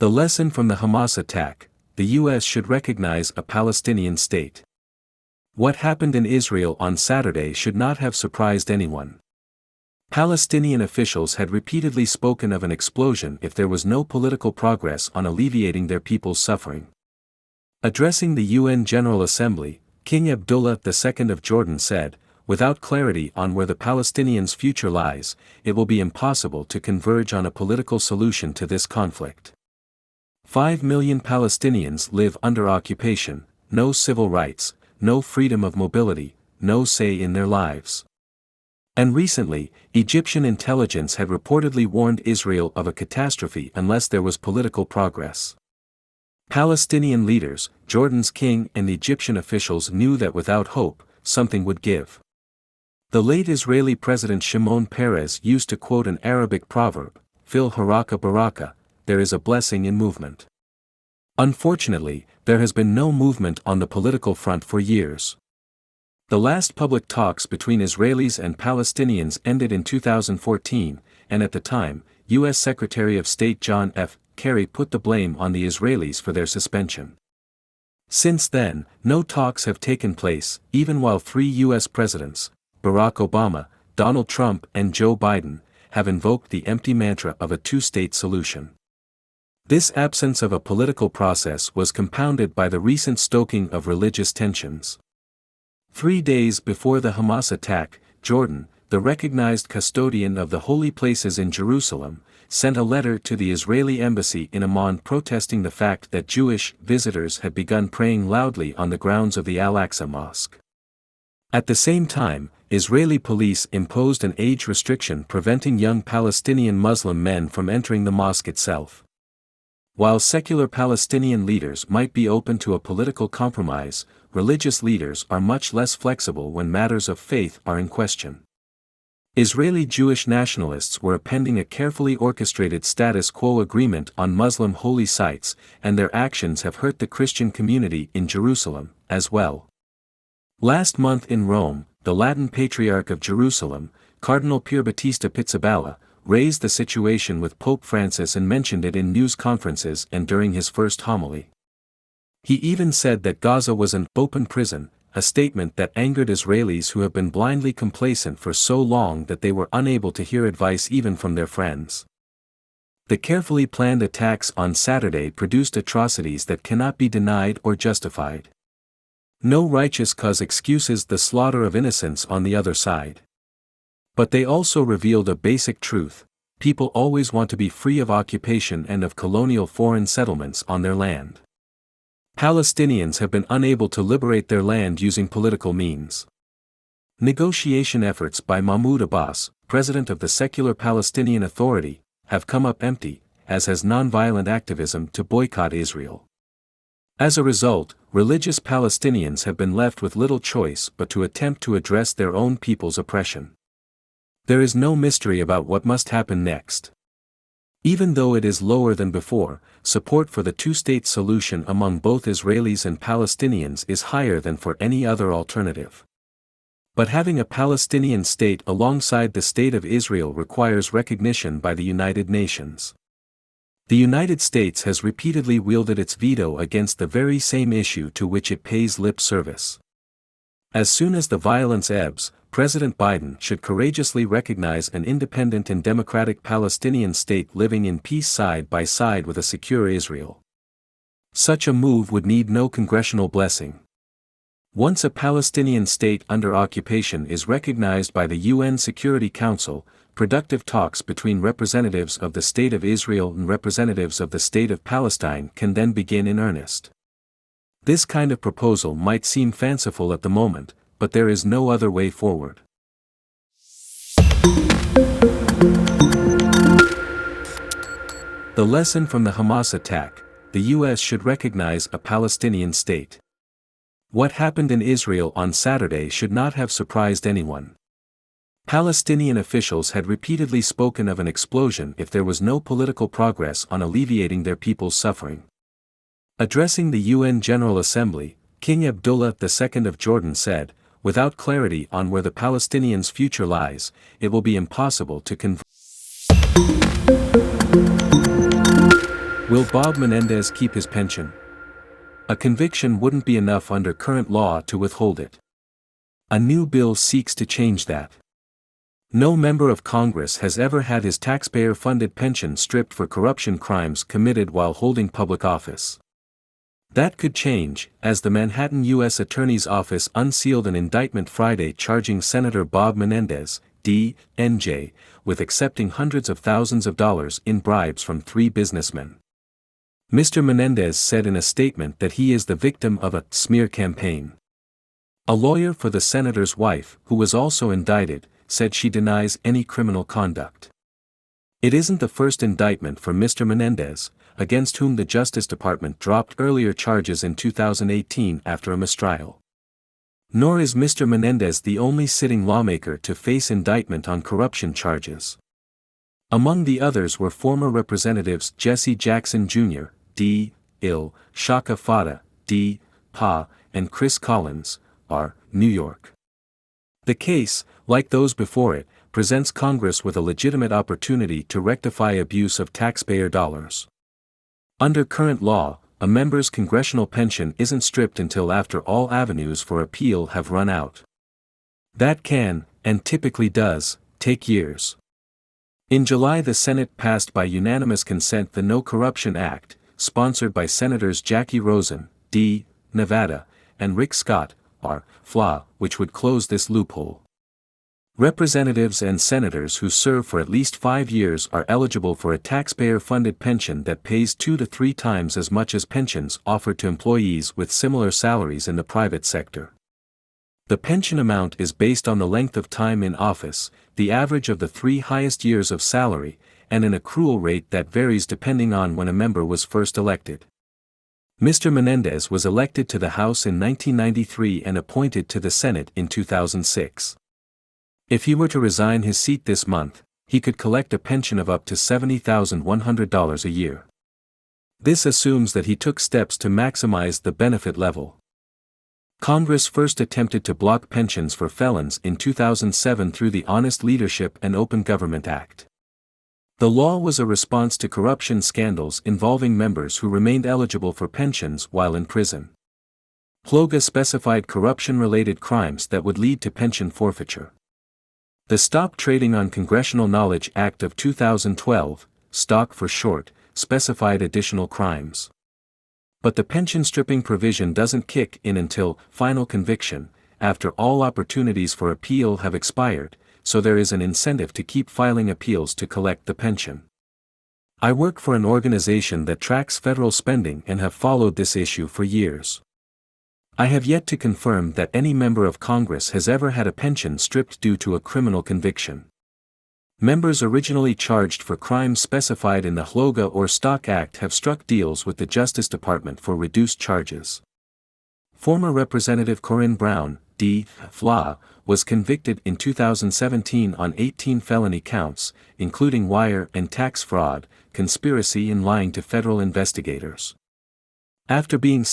The lesson from the Hamas attack: the U.S. should recognize a Palestinian state. What happened in Israel on Saturday should not have surprised anyone. Palestinian officials had repeatedly spoken of an explosion if there was no political progress on alleviating their people's suffering. Addressing the UN General Assembly, King Abdullah II of Jordan said, "Without clarity on where the Palestinians' future lies, it will be impossible to converge on a political solution to this conflict. 5 million Palestinians live under occupation, no civil rights, no freedom of mobility, no say in their lives." And recently, Egyptian intelligence had reportedly warned Israel of a catastrophe unless there was political progress. Palestinian leaders, Jordan's king and Egyptian officials knew that without hope, something would give. The late Israeli President Shimon Peres used to quote an Arabic proverb, "Fil haraka baraka," there is a blessing in movement. Unfortunately, there has been no movement on the political front for years. The last public talks between Israelis and Palestinians ended in 2014, and at the time, U.S. Secretary of State John F. Kerry put the blame on the Israelis for their suspension. Since then, no talks have taken place, even while 3 U.S. presidents, Barack Obama, Donald Trump and Joe Biden, have invoked the empty mantra of a two-state solution. This absence of a political process was compounded by the recent stoking of religious tensions. 3 days before the Hamas attack, Jordan, the recognized custodian of the holy places in Jerusalem, sent a letter to the Israeli embassy in Amman protesting the fact that Jewish visitors had begun praying loudly on the grounds of the Al-Aqsa Mosque. At the same time, Israeli police imposed an age restriction preventing young Palestinian Muslim men from entering the mosque itself. While secular Palestinian leaders might be open to a political compromise, religious leaders are much less flexible when matters of faith are in question. Israeli Jewish nationalists were appending a carefully orchestrated status quo agreement on Muslim holy sites, and their actions have hurt the Christian community in Jerusalem, as well. Last month in Rome, the Latin Patriarch of Jerusalem, Cardinal Pierbattista Pizzaballa, raised the situation with Pope Francis and mentioned it in news conferences and during his first homily. He even said that Gaza was an open prison, a statement that angered Israelis who have been blindly complacent for so long that they were unable to hear advice even from their friends. The carefully planned attacks on Saturday produced atrocities that cannot be denied or justified. No righteous cause excuses the slaughter of innocents on the other side. But they also revealed a basic truth: people always want to be free of occupation and of colonial foreign settlements on their land. Palestinians have been unable to liberate their land using political means. Negotiation efforts by Mahmoud Abbas, president of the secular Palestinian Authority, have come up empty, as has nonviolent activism to boycott Israel. As a result, religious Palestinians have been left with little choice but to attempt to address their own people's oppression. There is no mystery about what must happen next. Even though it is lower than before, support for the two-state solution among both Israelis and Palestinians is higher than for any other alternative. But having a Palestinian state alongside the State of Israel requires recognition by the United Nations. The United States has repeatedly wielded its veto against the very same issue to which it pays lip service. As soon as the violence ebbs, President Biden should courageously recognize an independent and democratic Palestinian state living in peace side by side with a secure Israel. Such a move would need no congressional blessing. Once a Palestinian state under occupation is recognized by the UN Security Council, productive talks between representatives of the State of Israel and representatives of the State of Palestine can then begin in earnest. This kind of proposal might seem fanciful at the moment, but there is no other way forward. The lesson from the Hamas attack: the U.S. should recognize a Palestinian state. What happened in Israel on Saturday should not have surprised anyone. Palestinian officials had repeatedly spoken of an explosion if there was no political progress on alleviating their people's suffering. Addressing the UN General Assembly, King Abdullah II of Jordan said, "Without clarity on where the Palestinians' future lies, it will be impossible to Will Bob Menendez keep his pension? A conviction wouldn't be enough under current law to withhold it. A new bill seeks to change that. No member of Congress has ever had his taxpayer-funded pension stripped for corruption crimes committed while holding public office. That could change, as the Manhattan U.S. Attorney's Office unsealed an indictment Friday charging Senator Bob Menendez, D.N.J., with accepting hundreds of thousands of dollars in bribes from 3 businessmen. Mr. Menendez said in a statement that he is the victim of a smear campaign. A lawyer for the senator's wife, who was also indicted, said she denies any criminal conduct. It isn't the first indictment for Mr. Menendez, against whom the Justice Department dropped earlier charges in 2018 after a mistrial. Nor is Mr. Menendez the only sitting lawmaker to face indictment on corruption charges. Among the others were former Representatives Jesse Jackson Jr., D. Il, Shaka Fada, D. Pa, and Chris Collins, R., New York. The case, like those before it, presents Congress with a legitimate opportunity to rectify abuse of taxpayer dollars. Under current law, a member's congressional pension isn't stripped until after all avenues for appeal have run out. That can, and typically does, take years. In July, the Senate passed by unanimous consent the No Corruption Act, sponsored by Senators Jackie Rosen, D., Nevada, and Rick Scott, R., FLA, which would close this loophole. Representatives and senators who serve for at least 5 years are eligible for a taxpayer-funded pension that pays 2 to 3 times as much as pensions offered to employees with similar salaries in the private sector. The pension amount is based on the length of time in office, the average of the 3 highest years of salary, and an accrual rate that varies depending on when a member was first elected. Mr. Menendez was elected to the House in 1993 and appointed to the Senate in 2006. If he were to resign his seat this month, he could collect a pension of up to $70,100 a year. This assumes that he took steps to maximize the benefit level. Congress first attempted to block pensions for felons in 2007 through the Honest Leadership and Open Government Act. The law was a response to corruption scandals involving members who remained eligible for pensions while in prison. PLOGA specified corruption-related crimes that would lead to pension forfeiture. The Stop Trading on Congressional Knowledge Act of 2012, STOCK for short, specified additional crimes. But the pension stripping provision doesn't kick in until final conviction, after all opportunities for appeal have expired, so there is an incentive to keep filing appeals to collect the pension. I work for an organization that tracks federal spending and have followed this issue for years. I have yet to confirm that any member of Congress has ever had a pension stripped due to a criminal conviction. Members originally charged for crimes specified in the HLOGA or STOCK Act have struck deals with the Justice Department for reduced charges. Former Representative Corinne Brown, D. FLA, was convicted in 2017 on 18 felony counts, including wire and tax fraud, conspiracy and lying to federal investigators. After being